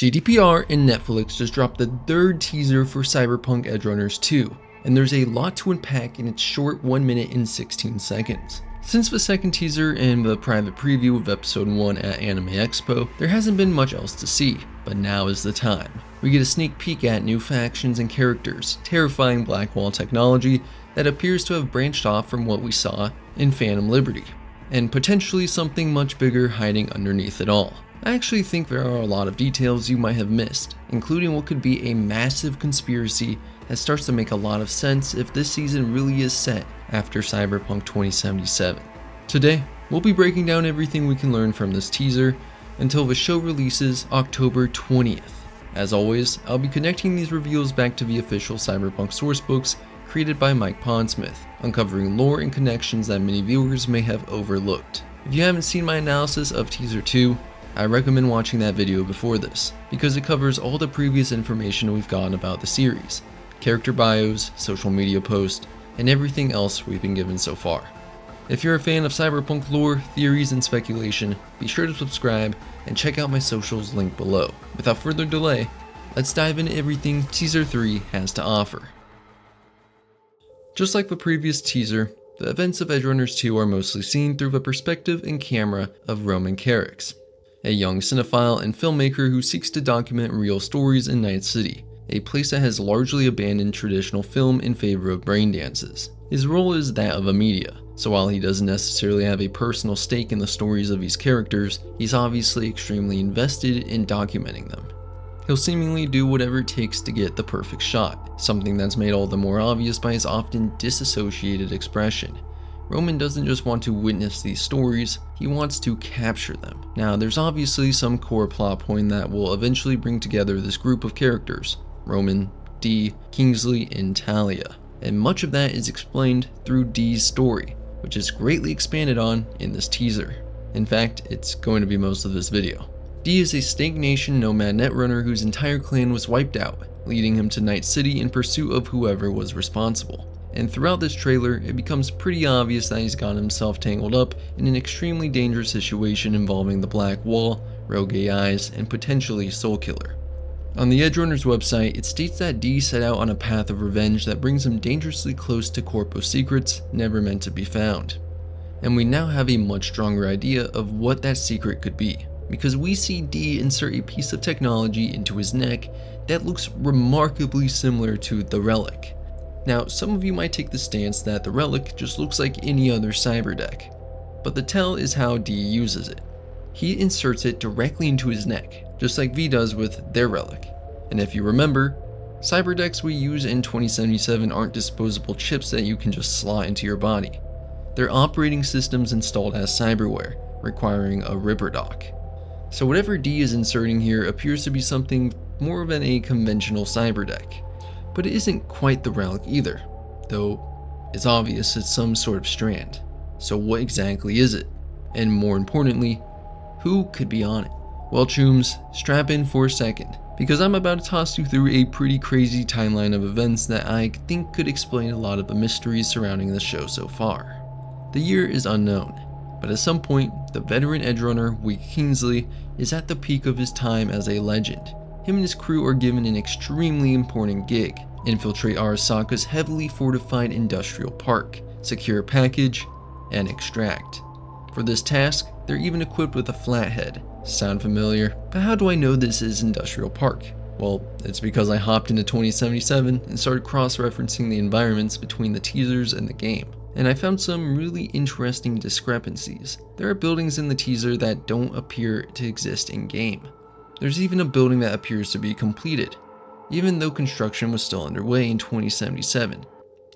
CDPR and Netflix just dropped the third teaser for Cyberpunk Edgerunners 2, and there's a lot to unpack in its short 1 minute and 16 seconds. Since the second teaser and the private preview of episode 1 at Anime Expo, there hasn't been much else to see, but now is the time. We get a sneak peek at new factions and characters, terrifying Blackwall technology that appears to have branched off from what we saw in Phantom Liberty, and potentially something much bigger hiding underneath it all. I actually think there are a lot of details you might have missed, including what could be a massive conspiracy that starts to make a lot of sense if this season really is set after Cyberpunk 2077. Today, we'll be breaking down everything we can learn from this teaser until the show releases October 20th. As always, I'll be connecting these reveals back to the official Cyberpunk sourcebooks created by Mike Pondsmith, uncovering lore and connections that many viewers may have overlooked. If you haven't seen my analysis of Teaser 2, I recommend watching that video before this, because it covers all the previous information we've gotten about the series, character bios, social media posts, and everything else we've been given so far. If you're a fan of Cyberpunk lore, theories, and speculation, be sure to subscribe and check out my socials linked below. Without further delay, let's dive into everything Teaser 3 has to offer. Just like the previous teaser, the events of Edgerunners 2 are mostly seen through the perspective and camera of Roman Carrix, a young cinephile and filmmaker who seeks to document real stories in Night City, a place that has largely abandoned traditional film in favor of brain dances. His role is that of a media, so while he doesn't necessarily have a personal stake in the stories of these characters, he's obviously extremely invested in documenting them. He'll seemingly do whatever it takes to get the perfect shot, something that's made all the more obvious by his often disassociated expression. Roman doesn't just want to witness these stories, he wants to capture them. Now, there's obviously some core plot point that will eventually bring together this group of characters, Roman, Dee, Kingsley, and Talia, and much of that is explained through Dee's story, which is greatly expanded on in this teaser. In fact, it's going to be most of this video. Dee is a Snake Nation nomad netrunner whose entire clan was wiped out, leading him to Night City in pursuit of whoever was responsible. And throughout this trailer, it becomes pretty obvious that he's gotten himself tangled up in an extremely dangerous situation involving the Blackwall, rogue AIs, and potentially Soulkiller. On the Edgerunners website, it states that Dee set out on a path of revenge that brings him dangerously close to Corpo's secrets never meant to be found. And we now have a much stronger idea of what that secret could be, because we see Dee insert a piece of technology into his neck that looks remarkably similar to the Relic. Now, some of you might take the stance that the Relic just looks like any other cyber deck, but the tell is how Dee uses it. He inserts it directly into his neck, just like V does with their Relic. And if you remember, cyber decks we use in 2077 aren't disposable chips that you can just slot into your body. They're operating systems installed as cyberware, requiring a ripper dock. So whatever Dee is inserting here appears to be something more than a conventional cyber deck. But it isn't quite the Relic either, though it's obvious it's some sort of strand. So what exactly is it? And more importantly, who could be on it? Well, chooms, strap in for a second, because I'm about to toss you through a pretty crazy timeline of events that I think could explain a lot of the mysteries surrounding the show so far. The year is unknown, but at some point, the veteran Edgerunner, Kingsley, is at the peak of his time as a legend. Him and his crew are given an extremely important gig: infiltrate Arasaka's heavily fortified industrial park, secure a package, and extract. For this task, they're even equipped with a flathead. Sound familiar? But how do I know this is Industrial Park? Well, it's because I hopped into 2077 and started cross-referencing the environments between the teasers and the game, and I found some really interesting discrepancies. There are buildings in the teaser that don't appear to exist in-game. There's even a building that appears to be completed, even though construction was still underway in 2077,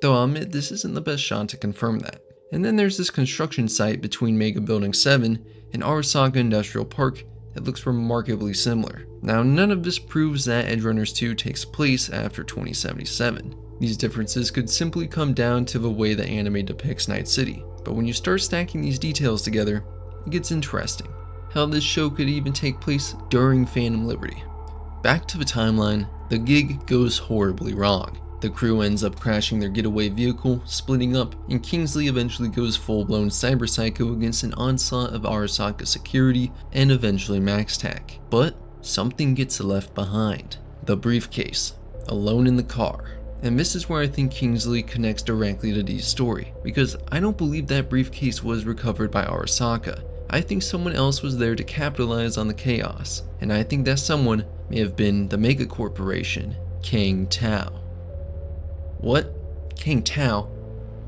though I'll admit this isn't the best shot to confirm that. And then there's this construction site between Mega Building 7 and Arasaka Industrial Park that looks remarkably similar. Now, none of this proves that Edgerunners 2 takes place after 2077. These differences could simply come down to the way the anime depicts Night City, but when you start stacking these details together, it gets interesting. How this show could even take place during Phantom Liberty. Back to the timeline, the gig goes horribly wrong. The crew ends up crashing their getaway vehicle, splitting up, and Kingsley eventually goes full-blown cyber psycho against an onslaught of Arasaka security and eventually MaxTac. But something gets left behind. The briefcase, alone in the car. And this is where I think Kingsley connects directly to Dee's story, because I don't believe that briefcase was recovered by Arasaka. I think someone else was there to capitalize on the chaos, and I think that someone may have been the mega corporation, Kang Tao. What? Kang Tao?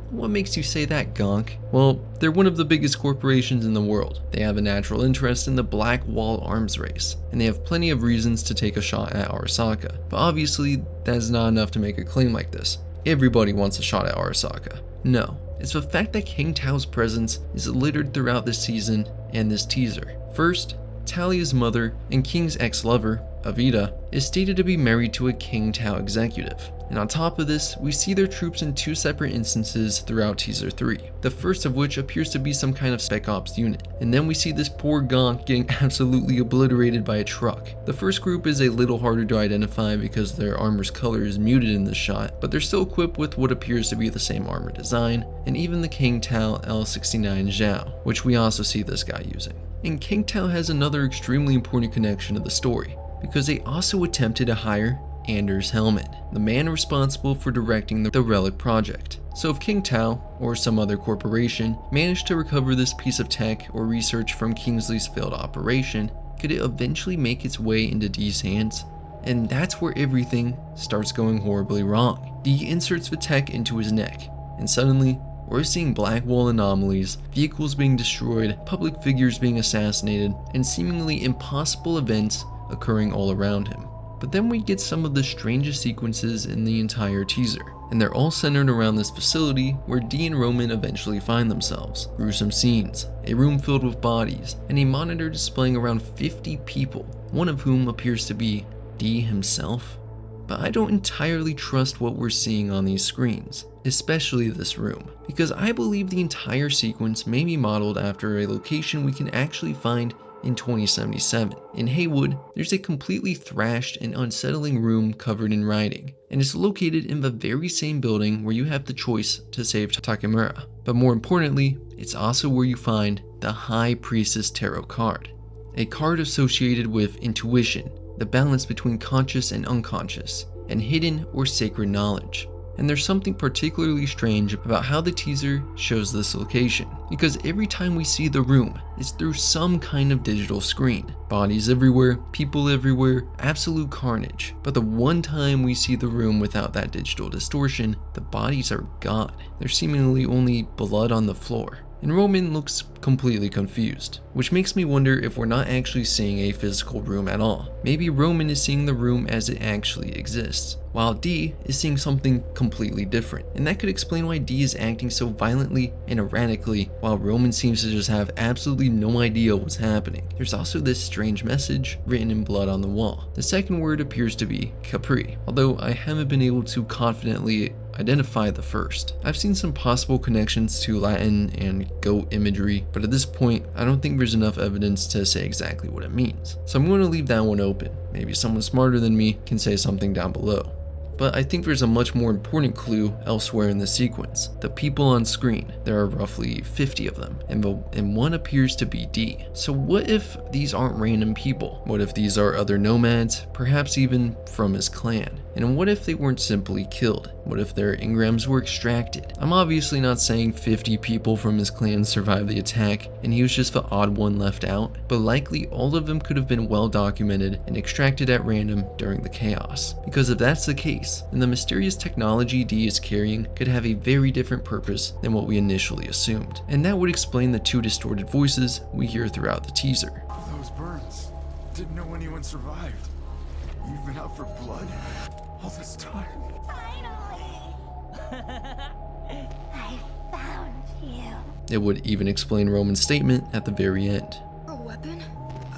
What makes you say that, Gonk? Well, they're one of the biggest corporations in the world. They have a natural interest in the Blackwall arms race, and they have plenty of reasons to take a shot at Arasaka. But obviously, that's not enough to make a claim like this. Everybody wants a shot at Arasaka. No, it's the fact that Kang Tao's presence is littered throughout this season and this teaser. First, Talia's mother and King's ex-lover, Avita, is stated to be married to a Kang Tao executive. And on top of this, we see their troops in two separate instances throughout Teaser 3, the first of which appears to be some kind of Spec Ops unit. And then we see this poor Gonk getting absolutely obliterated by a truck. The first group is a little harder to identify because their armor's color is muted in this shot, but they're still equipped with what appears to be the same armor design, and even the Kang Tao L69 Zhao, which we also see this guy using. And Kang Tao has another extremely important connection to the story, because they also attempted to hire Anders Hellman, the man responsible for directing the Relic project. So if Kang Tao, or some other corporation, managed to recover this piece of tech or research from Kingsley's failed operation, could it eventually make its way into Dee's hands? And that's where everything starts going horribly wrong. Dee inserts the tech into his neck, and suddenly, we're seeing Blackwall anomalies, vehicles being destroyed, public figures being assassinated, and seemingly impossible events occurring all around him. But then we get some of the strangest sequences in the entire teaser, and they're all centered around this facility where Dee and Roman eventually find themselves. Gruesome scenes, a room filled with bodies, and a monitor displaying around 50 people, one of whom appears to be Dee himself. But I don't entirely trust what we're seeing on these screens, especially this room, because I believe the entire sequence may be modeled after a location we can actually find in 2077. In Haywood, there's a completely thrashed and unsettling room covered in writing, and it's located in the very same building where you have the choice to save Takemura. But more importantly, it's also where you find the High Priestess Tarot card, a card associated with intuition, the balance between conscious and unconscious, and hidden or sacred knowledge. And there's something particularly strange about how the teaser shows this location, because every time we see the room, it's through some kind of digital screen. Bodies everywhere, people everywhere, absolute carnage. But the one time we see the room without that digital distortion, the bodies are gone. There's seemingly only blood on the floor. And Roman looks completely confused, which makes me wonder if we're not actually seeing a physical room at all. Maybe Roman is seeing the room as it actually exists, while Dee is seeing something completely different. And that could explain why Dee is acting so violently and erratically, while Roman seems to just have absolutely no idea what's happening. There's also this strange message written in blood on the wall. The second word appears to be Capri, although I haven't been able to confidently identify the first. I've seen some possible connections to Latin and goat imagery, but at this point, I don't think there's enough evidence to say exactly what it means. So I'm going to leave that one open. Maybe someone smarter than me can say something down below. But I think there's a much more important clue elsewhere in the sequence. The people on screen. There are roughly 50 of them, and one appears to be Dee. So what if these aren't random people? What if these are other nomads, perhaps even from his clan? And what if they weren't simply killed? What if their engrams were extracted? I'm obviously not saying 50 people from his clan survived the attack and he was just the odd one left out, but likely all of them could have been well documented and extracted at random during the chaos. Because if that's the case, then the mysterious technology Dee is carrying could have a very different purpose than what we initially assumed. And that would explain the two distorted voices we hear throughout the teaser. Those burns. Didn't know anyone survived. You've been out for blood all this time. Finally! I found you. It would even explain Roman's statement at the very end. A weapon?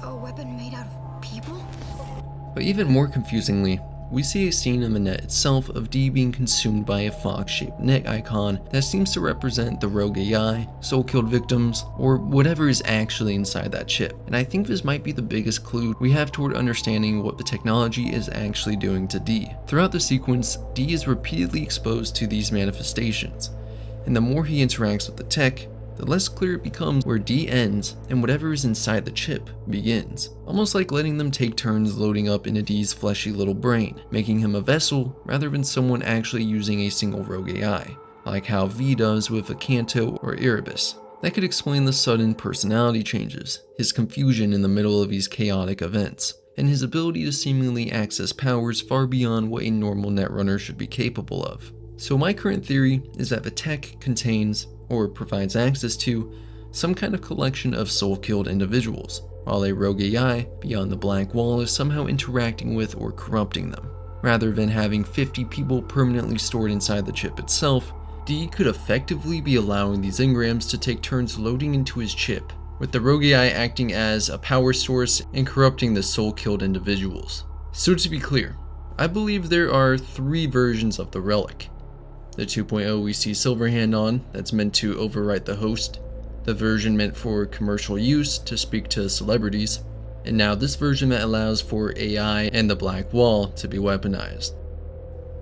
A weapon made out of people? But even more confusingly, we see a scene in the net itself of Dee being consumed by a fox-shaped neck icon that seems to represent the rogue AI, soul-killed victims, or whatever is actually inside that chip. And I think this might be the biggest clue we have toward understanding what the technology is actually doing to Dee. Throughout the sequence, Dee is repeatedly exposed to these manifestations, and the more he interacts with the tech, the less clear it becomes where D ends and whatever is inside the chip begins. Almost like letting them take turns loading up into D's fleshy little brain, making him a vessel rather than someone actually using a single rogue AI, like how V does with a Kanto or Erebus. That could explain the sudden personality changes, his confusion in the middle of these chaotic events, and his ability to seemingly access powers far beyond what a normal netrunner should be capable of. So my current theory is that the tech contains, or provides access to, some kind of collection of soul-killed individuals, while a rogue AI beyond the Blackwall is somehow interacting with or corrupting them. Rather than having 50 people permanently stored inside the chip itself, D could effectively be allowing these engrams to take turns loading into his chip, with the rogue AI acting as a power source and corrupting the soul-killed individuals. So to be clear, I believe there are 3 versions of the Relic. The 2.0 we see Silverhand on, that's meant to overwrite the host, the version meant for commercial use to speak to celebrities, and now this version that allows for AI and the Blackwall to be weaponized.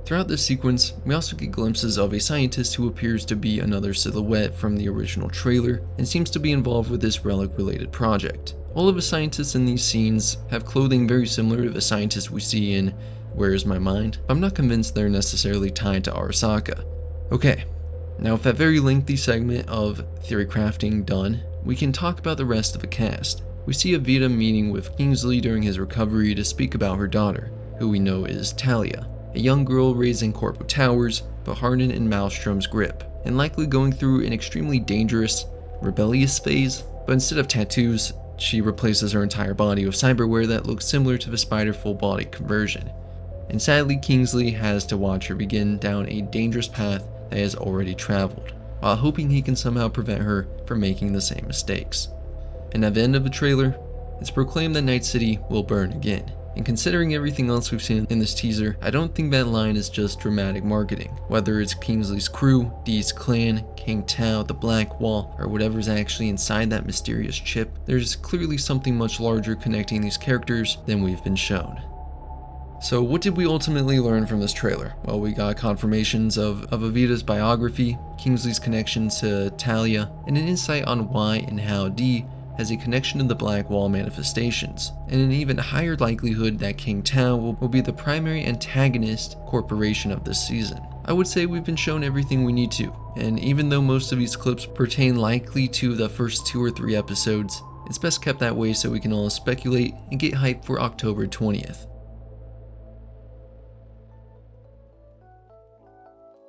Throughout this sequence, we also get glimpses of a scientist who appears to be another silhouette from the original trailer and seems to be involved with this relic-related project. All of the scientists in these scenes have clothing very similar to the scientists we see in Where's My Mind? I'm not convinced they're necessarily tied to Arasaka. Okay, now with that very lengthy segment of theory crafting done, we can talk about the rest of the cast. We see Evita meeting with Kingsley during his recovery to speak about her daughter, who we know is Talia, a young girl raised in Corpo Towers, but hardened in Maelstrom's grip, and likely going through an extremely dangerous, rebellious phase, but instead of tattoos, she replaces her entire body with cyberware that looks similar to the spider full body conversion. And sadly, Kingsley has to watch her begin down a dangerous path that he has already traveled, while hoping he can somehow prevent her from making the same mistakes. And at the end of the trailer, it's proclaimed that Night City will burn again. And considering everything else we've seen in this teaser, I don't think that line is just dramatic marketing. Whether it's Kingsley's crew, Dee's clan, King Tao, the Blackwall, or whatever's actually inside that mysterious chip, there's clearly something much larger connecting these characters than we've been shown. So what did we ultimately learn from this trailer? Well, we got confirmations of Evita's biography, Kingsley's connection to Talia, and an insight on why and how Dee has a connection to the Blackwall manifestations, and an even higher likelihood that King Tao will be the primary antagonist corporation of this season. I would say we've been shown everything we need to, and even though most of these clips pertain likely to the first 2 or 3 episodes, it's best kept that way so we can all speculate and get hyped for October 20th.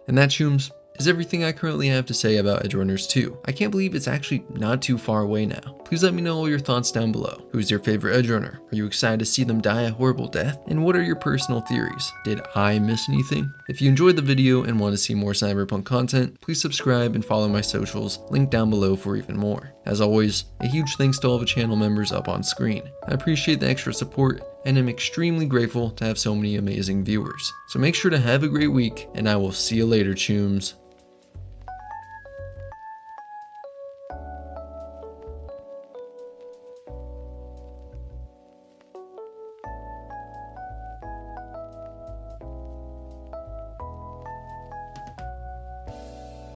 And that, chooms, is everything I currently have to say about Edgerunners 2. I can't believe it's actually not too far away now. Please let me know all your thoughts down below. Who's your favorite Edgerunner? Are you excited to see them die a horrible death? And what are your personal theories? Did I miss anything? If you enjoyed the video and want to see more Cyberpunk content, please subscribe and follow my socials, linked down below for even more. As always, a huge thanks to all the channel members up on screen. I appreciate the extra support and am extremely grateful to have so many amazing viewers. So make sure to have a great week, and I will see you later, chooms.